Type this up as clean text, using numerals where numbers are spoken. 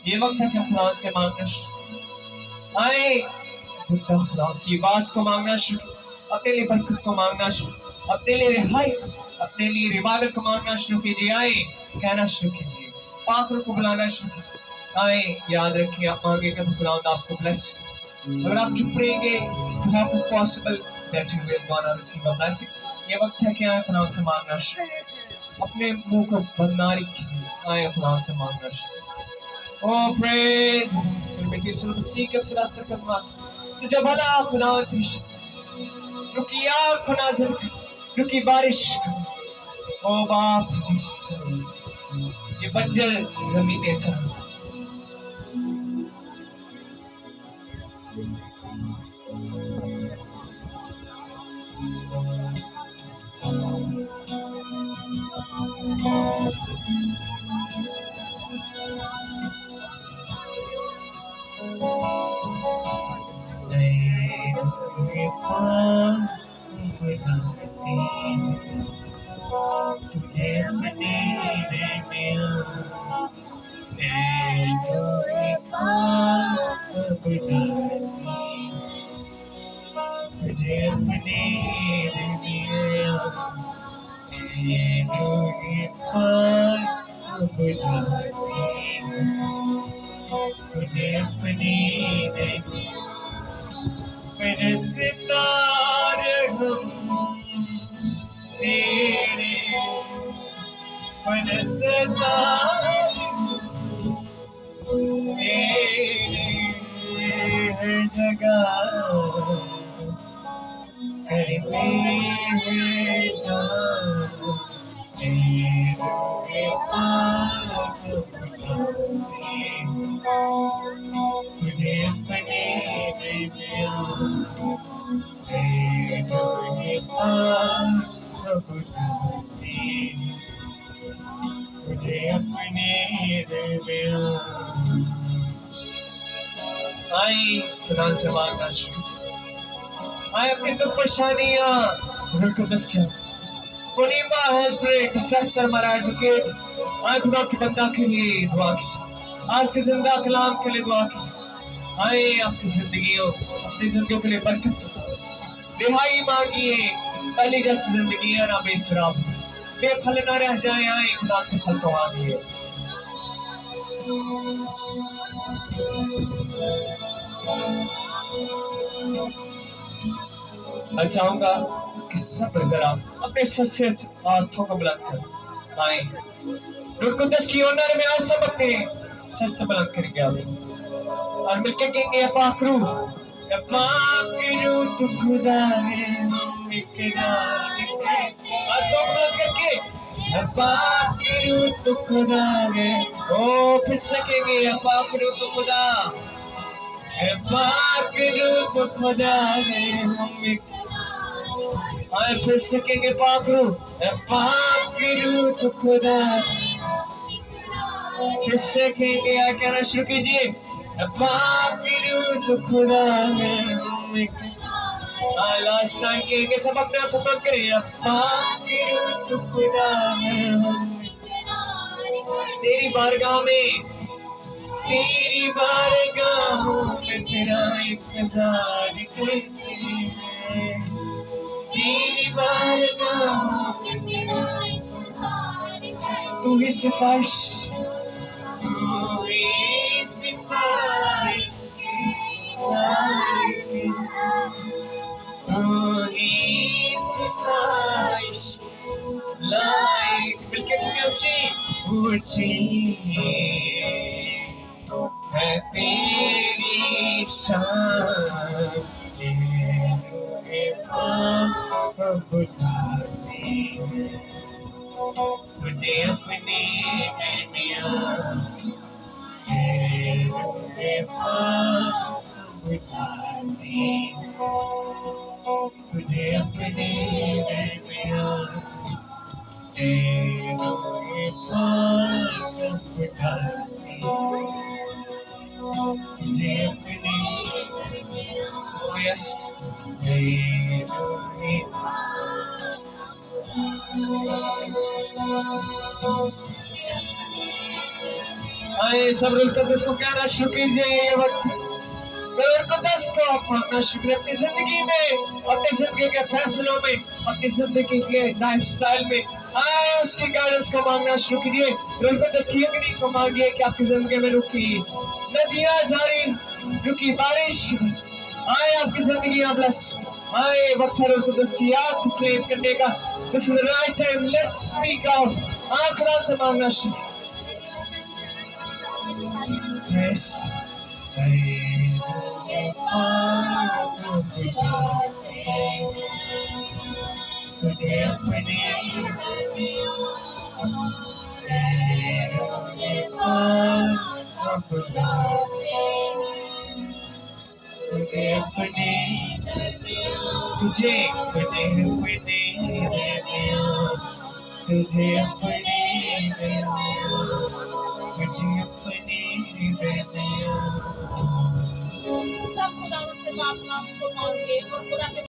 ये वक्त है कि हम खुदा से मांगना आए, जिंदा खुदा की आवाज को मांगना शुरू, अपने लिए बरकत को मांगना शुरू, अपने लिए रिहाई, अपने लिए रिवालत को मांगना शुरू कीजिए। आए, कहना शुरू कीजिए, पाक रूह को बुलाना शुरू कीजिए। आए, याद रखिए, आप मांगेंगे तो खुदा आपको ब्लेस। अगर आप चुप रहेंगे तो आपको possible that you will gonna receive a blessing. ये वक्त है कि आए खुदा से मांगना शुरू, अपने मुंह को बंद ना रखिए, आए खुदा से मांगना शुरू। Oh, praise Him. Seek Him, Silastar Kamat. तुझे भला खुदा त्रिश, रुकी आग खुदा जल, रुकी बारिश। ओ बाप, ये बंजर जमीन ऐसा। तुझे अपने दिल में तुझे अपने दिल में तुझे अपने दिल मेरे सितारे हम तेरे, मेरे सितारे तेरे जगह करते हैं तेरे पाक तुझे अपने दिल में तुझे अपने दिल में आई खुदा से मांगना शुरू। आए अपनी तो परेशानियां रुको दस क्या पुनीमा हेल्प रेट सर मरा एडवोकेट आए खुदा के बंदा के लिए दुआ कीजिए, आज के जिंदा कलाम के लिए दुआ कीजिए। आए आपकी जिंदगियों, अपनी जिंदगियों के लिए बरकत, रिहाई मांगिए, पहली जैसी जिंदगी ना बेसराब बेफल ना रह जाए। आए खुदा से फल तो मांगिए। मैं चाहूंगा कि सब जरा अपने सर से हाथों को बुलंद कर आए, रुकुदस की ओनर में आज सब अपने सर से बुलंद करेंगे आप और मिलके कहेंगे पाक रूह तू खुदा है, हाथों को बुलंद करके पाक रूह तू खुदा है। ओ फिर सकेंगे पाक रूह तू खुदा, पाक रूह तू खुदा है। आए फिर सकेंगे पाक रूह तो खुदा, फिर सकेंगे आए कहना शुरू कीजिए पाक रूह तो खुदा है। लास्ट टाइम कहेंगे सब अपने हाथ पकड़ करें पाक रूह तो खुदा है। तेरी बारगाह में तेरा इंतजार करते हैं, तेरी बारगाह तू ही सिफारिश की लाइक मिलके ऊंची है तेरी शान, तुझे अपने तुझे अपने तुझे अपने यस आए सब रूल कुदस को कहना शुरू कीजिए ये वक्त रूल कुदस को आप मांगना शुरू अपनी जिंदगी में, अपनी जिंदगी के फैसलों में, अपनी जिंदगी के लाइफस्टाइल में आए उसकी गाइडेंस को मांगना शुरू कीजिए। रूल कुदस की अग्नि को मांगिए कि आपकी जिंदगी में रुकी नदियां जारी, रुकी बारिश आए आपकी जिंदगी में ब्लेस आए। वक्त है रूल कुदस की याद को क्लेम करने का। This is the right time, let's speak out. खुदा से मांगना शुरू। Yes. तुझे अपने तुझे अपने तुझे अपने तुझे अपने तुझे अपने सब खुदा से बात को मांगे और खुदा के